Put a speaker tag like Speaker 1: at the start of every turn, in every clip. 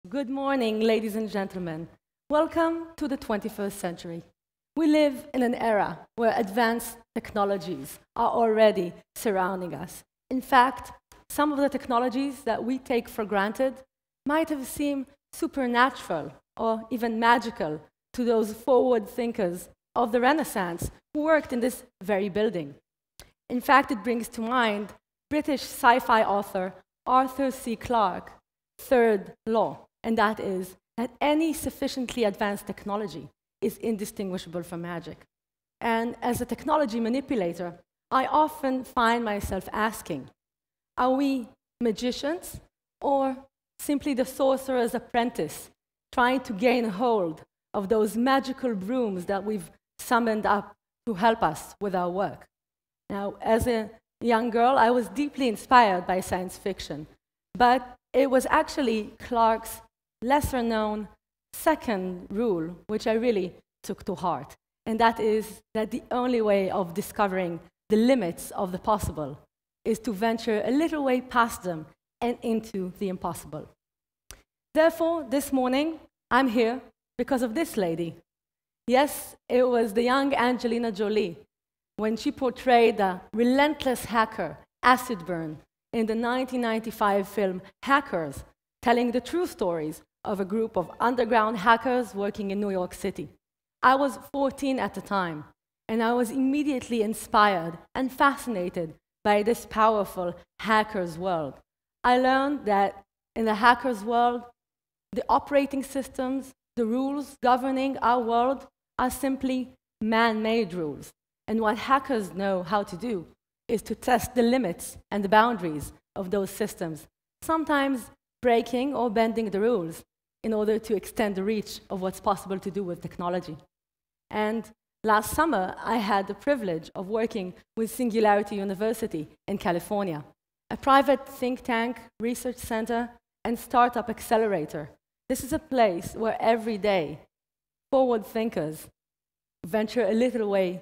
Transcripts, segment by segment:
Speaker 1: Good morning, ladies and gentlemen. Welcome to the 21st century. We live in an era where advanced technologies are already surrounding us. In fact, some of the technologies that we take for granted might have seemed supernatural or even magical to those forward thinkers of the Renaissance who worked in this very building. In fact, it brings to mind British sci-fi author Arthur C. Clarke's third law, and that is that any sufficiently advanced technology is indistinguishable from magic. And as a technology manipulator, I often find myself asking, are we magicians or simply the sorcerer's apprentice trying to gain hold of those magical brooms that we've summoned up to help us with our work? Now, as a young girl, I was deeply inspired by science fiction, but it was actually Clarke's lesser-known second rule, which I really took to heart, and that is that the only way of discovering the limits of the possible is to venture a little way past them and into the impossible. Therefore, this morning, I'm here because of this lady. Yes, it was the young Angelina Jolie when she portrayed the relentless hacker, Acid Burn, in the 1995 film Hackers, telling the true stories of a group of underground hackers working in New York City. I was 14 at the time, and I was immediately inspired and fascinated by this powerful hacker's world. I learned that in the hacker's world, the operating systems, the rules governing our world are simply man-made rules. And what hackers know how to do is to test the limits and the boundaries of those systems, sometimes breaking or bending the rules in order to extend the reach of what's possible to do with technology. And last summer, I had the privilege of working with Singularity University in California, a private think tank, research center, and startup accelerator. This is a place where every day, forward thinkers venture a little way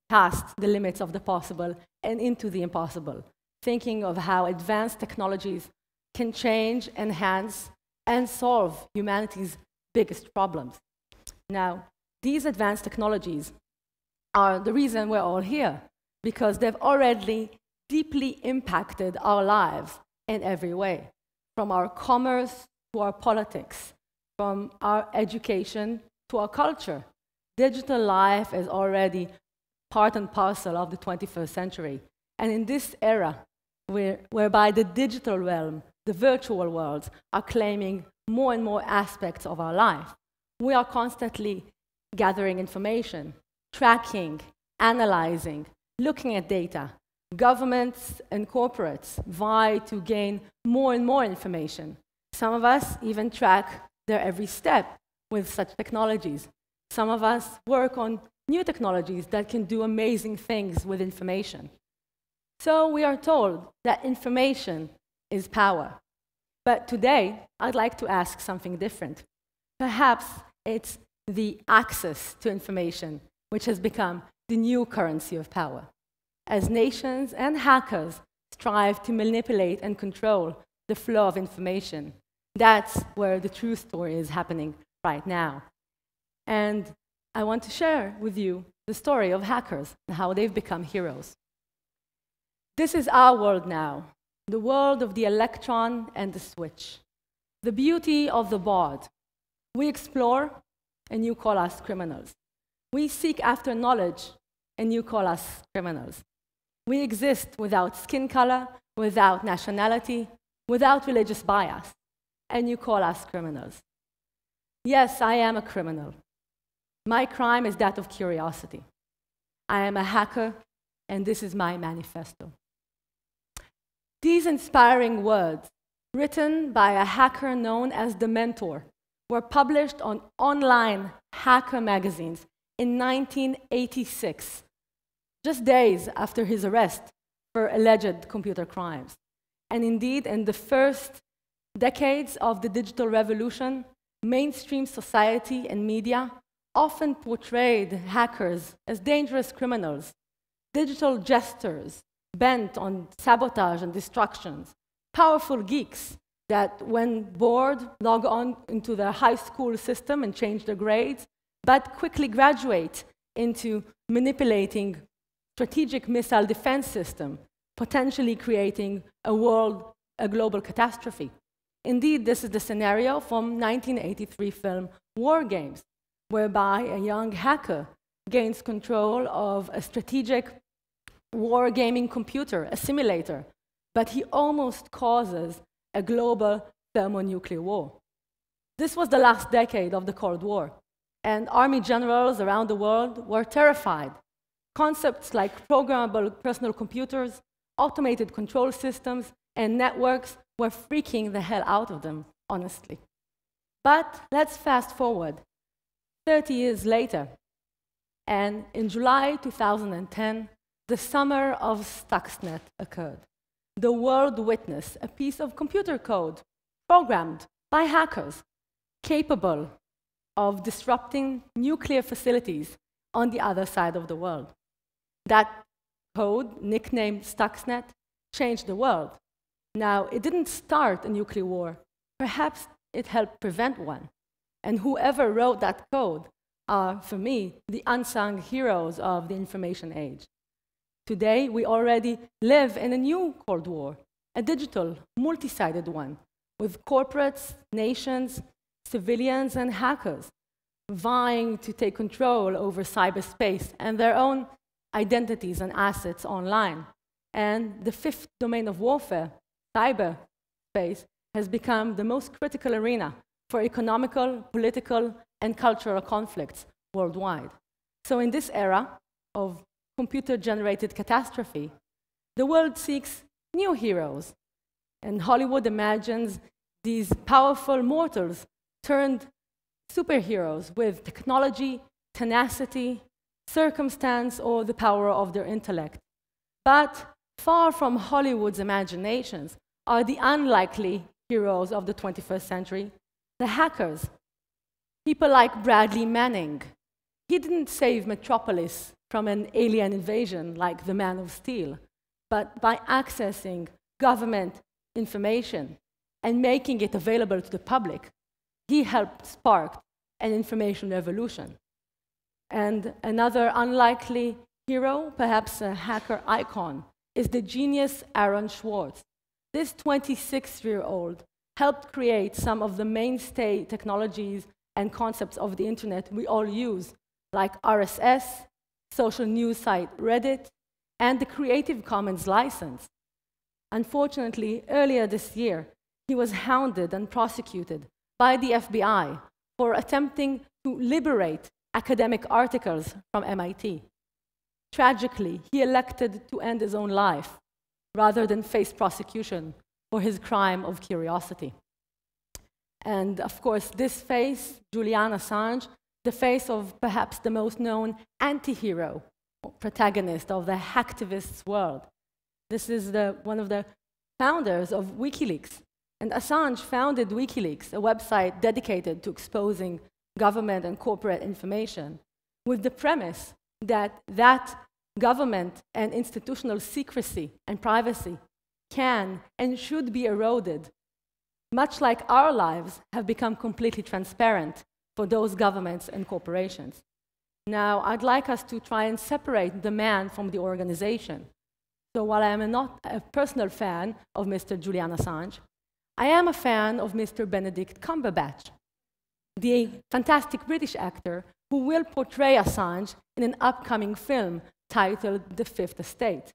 Speaker 1: past the limits of the possible and into the impossible, thinking of how advanced technologies can change, enhance, and solve humanity's biggest problems. Now, these advanced technologies are the reason we're all here, because they've already deeply impacted our lives in every way, from our commerce to our politics, from our education to our culture. Digital life is already part and parcel of the 21st century. And in this era, whereby the digital realm, the virtual worlds, are claiming more and more aspects of our life, we are constantly gathering information, tracking, analyzing, looking at data. Governments and corporates vie to gain more and more information. Some of us even track their every step with such technologies. Some of us work on new technologies that can do amazing things with information. So we are told that information is power. But today, I'd like to ask something different. Perhaps it's the access to information which has become the new currency of power. As nations and hackers strive to manipulate and control the flow of information, that's where the true story is happening right now. And I want to share with you the story of hackers and how they've become heroes. This is our world now, the world of the electron and the switch, the beauty of the board. We explore, and you call us criminals. We seek after knowledge, and you call us criminals. We exist without skin color, without nationality, without religious bias, and you call us criminals. Yes, I am a criminal. My crime is that of curiosity. I am a hacker, and this is my manifesto. These inspiring words, written by a hacker known as the Mentor, were published on online hacker magazines in 1986, just days after his arrest for alleged computer crimes. And indeed, in the first decades of the digital revolution, mainstream society and media often portrayed hackers as dangerous criminals, digital jesters bent on sabotage and destructions, powerful geeks that when bored, log on into their high school system and change their grades, but quickly graduate into manipulating strategic missile defense system, potentially creating a global catastrophe. Indeed, this is the scenario from 1983 film War Games, whereby a young hacker gains control of a strategic wargaming computer, a simulator, but he almost causes a global thermonuclear war. This was the last decade of the Cold War, and army generals around the world were terrified. Concepts like programmable personal computers, automated control systems, and networks were freaking the hell out of them, honestly. But let's fast forward 30 years later, and in July 2010, the summer of Stuxnet occurred. The world witnessed a piece of computer code programmed by hackers capable of disrupting nuclear facilities on the other side of the world. That code, nicknamed Stuxnet, changed the world. Now, it didn't start a nuclear war. Perhaps it helped prevent one. And whoever wrote that code are, for me, the unsung heroes of the information age. Today, we already live in a new Cold War, a digital, multi-sided one, with corporates, nations, civilians, and hackers vying to take control over cyberspace and their own identities and assets online. And the fifth domain of warfare, cyberspace, has become the most critical arena for economical, political, and cultural conflicts worldwide. So in this era of computer-generated catastrophe, the world seeks new heroes, and Hollywood imagines these powerful mortals turned superheroes with technology, tenacity, circumstance, or the power of their intellect. But far from Hollywood's imaginations are the unlikely heroes of the 21st century, the hackers. People like Bradley Manning. He didn't save Metropolis from an alien invasion like the Man of Steel, but by accessing government information and making it available to the public, he helped spark an information revolution. And another unlikely hero, perhaps a hacker icon, is the genius Aaron Swartz. This 26-year-old helped create some of the mainstay technologies and concepts of the internet we all use, like RSS, social news site Reddit, and the Creative Commons license. Unfortunately, earlier this year, he was hounded and prosecuted by the FBI for attempting to liberate academic articles from MIT. Tragically, he elected to end his own life rather than face prosecution for his crime of curiosity. And of course, this face, Julian Assange, the face of perhaps the most known anti-hero, protagonist of the hacktivist world. This is one of the founders of WikiLeaks. And Assange founded WikiLeaks, a website dedicated to exposing government and corporate information, with the premise that government and institutional secrecy and privacy can and should be eroded, much like our lives have become completely transparent for those governments and corporations. Now, I'd like us to try and separate the man from the organization. So while I am not a personal fan of Mr. Julian Assange, I am a fan of Mr. Benedict Cumberbatch, the fantastic British actor who will portray Assange in an upcoming film titled The Fifth Estate.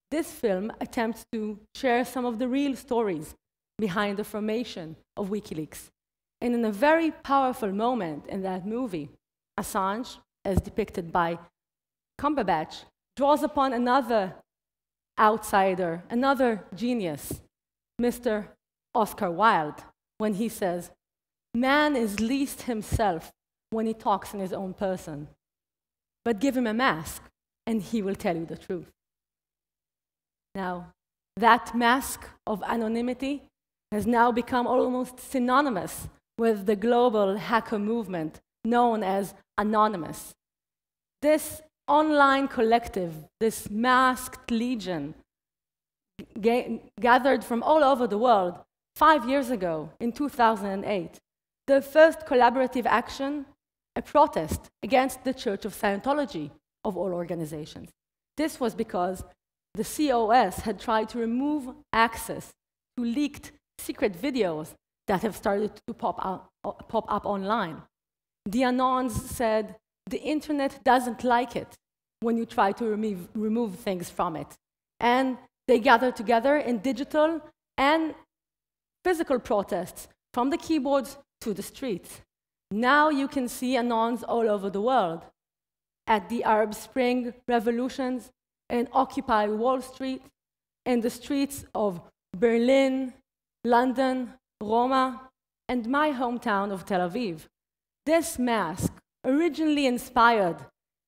Speaker 1: This film attempts to share some of the real stories behind the formation of WikiLeaks. And in a very powerful moment in that movie, Assange, as depicted by Cumberbatch, draws upon another outsider, another genius, Mr. Oscar Wilde, when he says, "Man is least himself when he talks in his own person, but give him a mask and he will tell you the truth." Now, that mask of anonymity has now become almost synonymous with the global hacker movement known as Anonymous. This online collective, this masked legion, gathered from all over the world, 5 years ago, in 2008, the first collaborative action, a protest against the Church of Scientology, of all organizations. This was because the COS had tried to remove access to leaked secret videos that have started to pop up online. The Anons said, the internet doesn't like it when you try to remove things from it. And they gathered together in digital and physical protests, from the keyboards to the streets. Now you can see Anons all over the world, at the Arab Spring revolutions, in Occupy Wall Street, in the streets of Berlin, London, Roma, and my hometown of Tel Aviv. This mask, originally inspired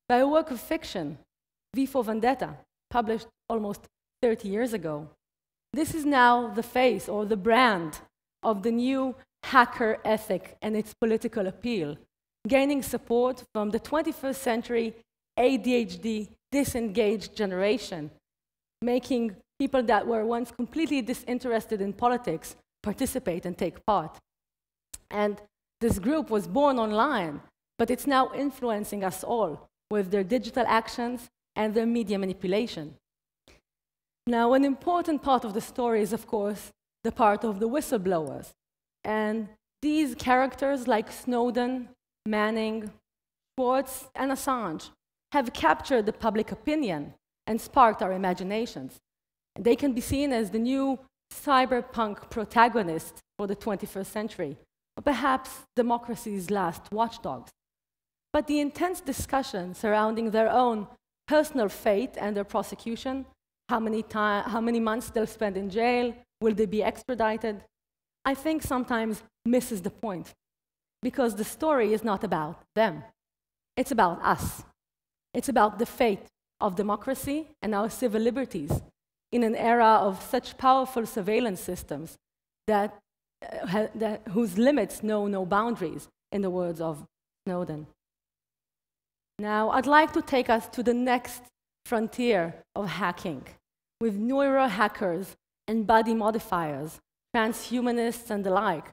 Speaker 1: by a work of fiction, V for Vendetta, published almost 30 years ago. This is now the face or the brand of the new hacker ethic and its political appeal, gaining support from the 21st century ADHD disengaged generation, making people that were once completely disinterested in politics participate and take part. And this group was born online, but it's now influencing us all with their digital actions and their media manipulation. Now, an important part of the story is, of course, the part of the whistleblowers. And these characters like Snowden, Manning, Schwartz, and Assange have captured the public opinion and sparked our imaginations. And they can be seen as the new cyberpunk protagonists for the 21st century, or perhaps democracy's last watchdogs. But the intense discussion surrounding their own personal fate and their prosecution, how many months they'll spend in jail, will they be extradited, I think sometimes misses the point, because the story is not about them. It's about us. It's about the fate of democracy and our civil liberties in an era of such powerful surveillance systems whose limits know no boundaries, in the words of Snowden. Now, I'd like to take us to the next frontier of hacking, with neurohackers and body modifiers, transhumanists and the like,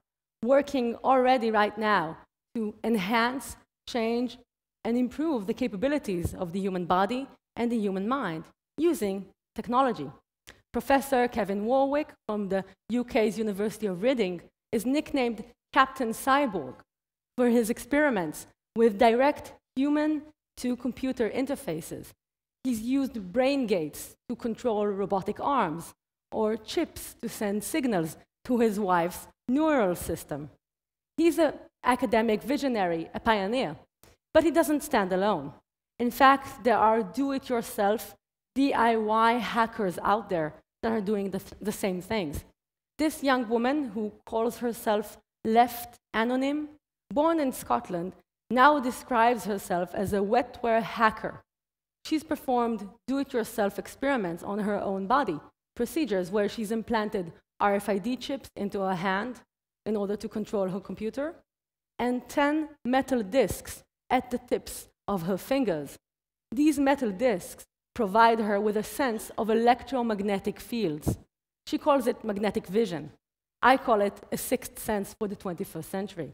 Speaker 1: working already right now to enhance, change, and improve the capabilities of the human body and the human mind using technology. Professor Kevin Warwick from the UK's University of Reading is nicknamed Captain Cyborg for his experiments with direct human-to-computer interfaces. He's used brain gates to control robotic arms, or chips to send signals to his wife's neural system. He's an academic visionary, a pioneer, but he doesn't stand alone. In fact, there are do-it-yourself DIY hackers out there that are doing the same things. This young woman, who calls herself Left Anonym, born in Scotland, now describes herself as a wetware hacker. She's performed do-it-yourself experiments on her own body, procedures where she's implanted RFID chips into her hand in order to control her computer, and 10 metal discs at the tips of her fingers. These metal discs provide her with a sense of electromagnetic fields. She calls it magnetic vision. I call it a sixth sense for the 21st century.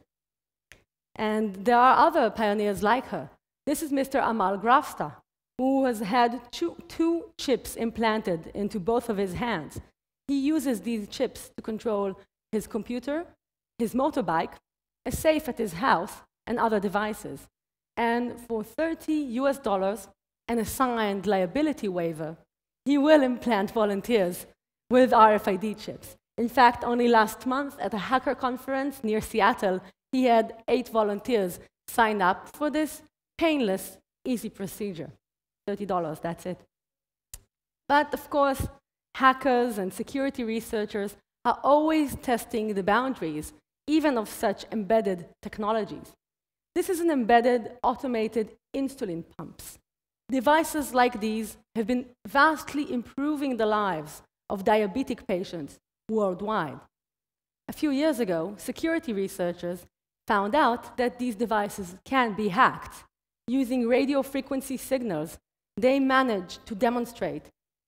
Speaker 1: And there are other pioneers like her. This is Mr. Amal Grafsta, who has had two chips implanted into both of his hands. He uses these chips to control his computer, his motorbike, a safe at his house, and other devices. And for $30 and a signed liability waiver, he will implant volunteers with RFID chips. In fact, only last month at a hacker conference near Seattle, he had 8 volunteers sign up for this painless, easy procedure. $30, that's it. But of course, hackers and security researchers are always testing the boundaries, even of such embedded technologies. This is an embedded, automated insulin pumps. Devices like these have been vastly improving the lives of diabetic patients worldwide. A few years ago, security researchers found out that these devices can be hacked. Using radio frequency signals, they managed to demonstrate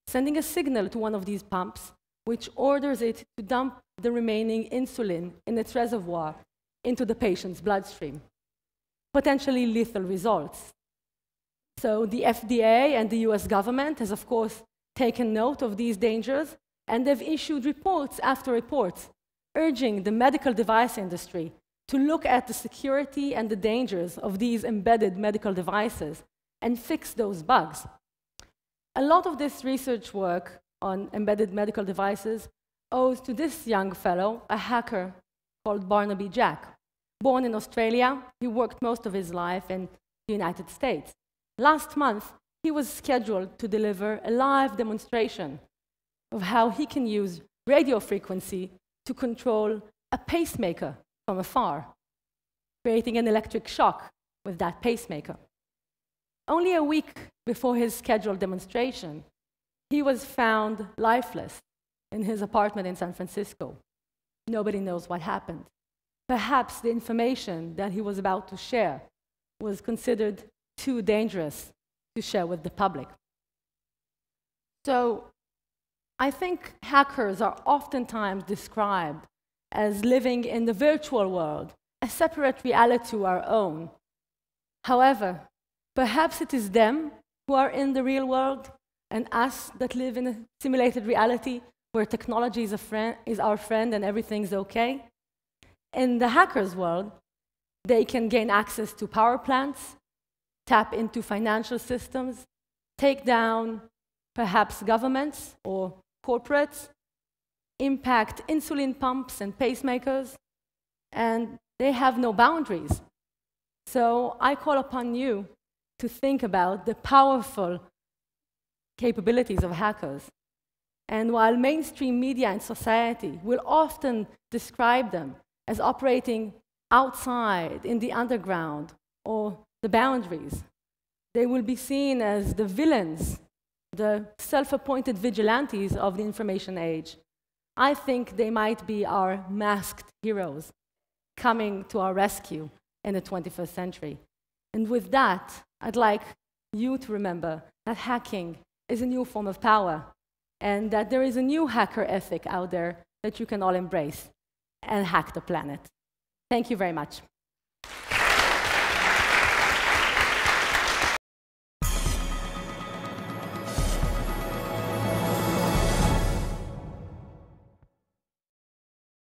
Speaker 1: sending a signal to one of these pumps which orders it to dump the remaining insulin in its reservoir into the patient's bloodstream. Potentially lethal results. So the FDA and the US government has, of course, taken note of these dangers, and they've issued reports after reports urging the medical device industry to look at the security and the dangers of these embedded medical devices and fix those bugs. A lot of this research work on embedded medical devices owes to this young fellow, a hacker called Barnaby Jack. Born in Australia, he worked most of his life in the United States. Last month, he was scheduled to deliver a live demonstration of how he can use radio frequency to control a pacemaker from afar, creating an electric shock with that pacemaker. Only a week before his scheduled demonstration, he was found lifeless in his apartment in San Francisco. Nobody knows what happened. Perhaps the information that he was about to share was considered too dangerous to share with the public. So I think hackers are oftentimes described as living in the virtual world, a separate reality to our own. However, perhaps it is them who are in the real world and us that live in a simulated reality where technology is our friend and everything's okay. In the hackers' world, they can gain access to power plants, tap into financial systems, take down perhaps governments or corporates, impact insulin pumps and pacemakers, and they have no boundaries. So I call upon you to think about the powerful capabilities of hackers. And while mainstream media and society will often describe them as operating outside, in the underground, or the boundaries, they will be seen as the villains, the self-appointed vigilantes of the information age. I think they might be our masked heroes coming to our rescue in the 21st century. And with that, I'd like you to remember that hacking is a new form of power, and that there is a new hacker ethic out there that you can all embrace and hack the planet. Thank you very much.